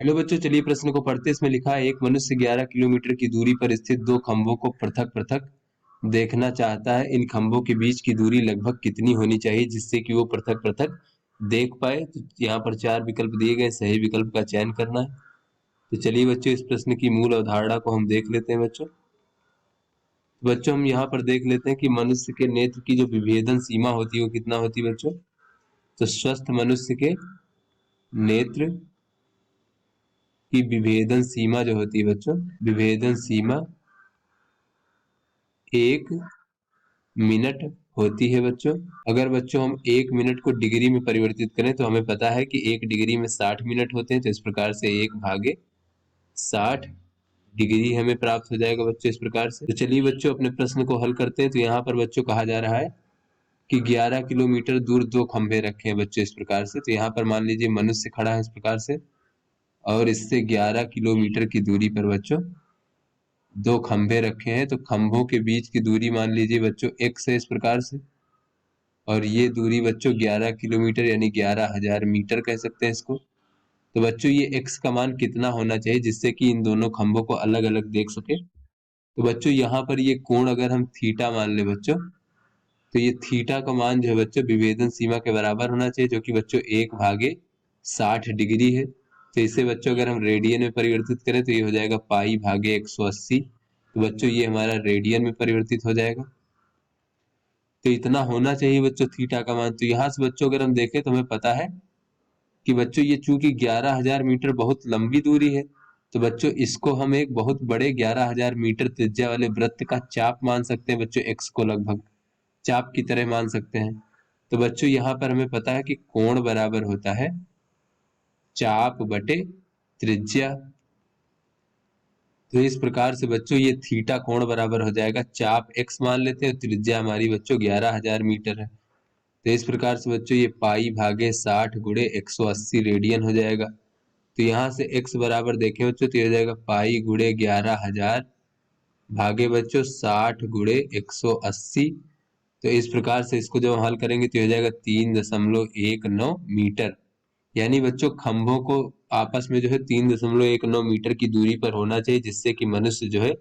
Hello बच्चों, चलिए प्रश्न को पढ़ते। इसमें लिखा है, एक मनुष्य 11 किलोमीटर की दूरी पर स्थित दो खंभों को पृथक पृथक देखना चाहता है। इन खंभों के बीच की दूरी लगभग कितनी होनी चाहिए जिससे कि वो पृथक पृथक देख पाए। तो यहाँ पर चार विकल्प दिए गए, सही विकल्प का चयन करना है। तो चलिए बच्चों, इस प्रश्न की मूल अवधारणा को हम देख लेते हैं। बच्चों हम यहाँ पर देख लेते हैं कि मनुष्य के नेत्र की जो विभेदन सीमा होती है वो कितना होती है बच्चों। तो स्वस्थ मनुष्य के नेत्र की विभेदन सीमा जो होती है बच्चों, विभेदन सीमा 1 मिनट होती है बच्चों। अगर बच्चों हम 1 मिनट को डिग्री में परिवर्तित करें तो हमें पता है कि 1 डिग्री में 60 मिनट होते हैं। तो इस प्रकार से 1/60 डिग्री हमें प्राप्त हो जाएगा बच्चों, इस प्रकार से। तो चलिए बच्चों अपने प्रश्न को हल करते हैं। तो यहाँ पर बच्चों कहा जा रहा है कि 11 किलोमीटर दूर दो खंभे रखे हैं बच्चों, इस प्रकार से। तो यहाँ पर मान लीजिए मनुष्य खड़ा है इस प्रकार से, और इससे 11 किलोमीटर की दूरी पर बच्चों दो खंभे रखे हैं। तो खंभों के बीच की दूरी मान लीजिए बच्चों x है, इस प्रकार से। और ये दूरी बच्चों 11 किलोमीटर यानी 11,000 मीटर कह सकते हैं इसको। तो बच्चों ये x का मान कितना होना चाहिए जिससे कि इन दोनों खंभों को अलग अलग देख सके। तो बच्चों यहाँ पर ये कोण अगर हम थीटा मान ले बच्चों, तो ये थीटा का मान जो है बच्चों विभेदन सीमा के बराबर होना चाहिए, जो कि बच्चों 1/60 डिग्री है। तो इसे बच्चों अगर हम रेडियन में परिवर्तित करें तो ये हो जाएगा π/180। तो बच्चों ये हमारा रेडियन में परिवर्तित हो जाएगा। तो इतना होना चाहिए बच्चों थीटा का मान। तो यहाँ से बच्चों अगर हम देखें तो हमें पता है कि बच्चों ये चूंकि 11,000 मीटर बहुत लंबी दूरी है, तो बच्चों इसको हम एक बहुत बड़े 11,000 मीटर त्रिज्या वाले वृत्त का चाप मान सकते हैं बच्चों। एक्स को लगभग चाप की तरह मान सकते हैं। तो बच्चों यहाँ पर हमें पता है कि कोण बराबर होता है चाप बटे त्रिज्या। तो इस प्रकार से बच्चों ये थीटा कोण बराबर हो जाएगा, चाप x मान लेते हैं, त्रिज्या हमारी बच्चों 11,000 मीटर है। तो इस प्रकार से बच्चों ये π/60 गुणे 180 रेडियन हो जाएगा। तो यहाँ से x बराबर देखें बच्चों तो ये हो जाएगा पाई गुणे 11,000 भागे बच्चों 60 गुणे 180। तो इस प्रकार से इसको जब हम हल करेंगे तो हो जाएगा 3.19 मीटर। यानी बच्चों खंभों को आपस में जो है 3.19 मीटर की दूरी पर होना चाहिए जिससे कि मनुष्य जो है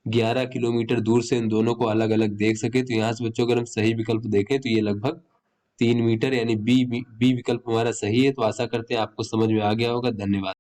11 किलोमीटर दूर से इन दोनों को अलग अलग देख सके। तो यहाँ से बच्चों अगर हम सही विकल्प देखें तो ये लगभग 3 मीटर यानी बी विकल्प हमारा सही है। तो आशा करते हैं आपको समझ में आ गया होगा। धन्यवाद।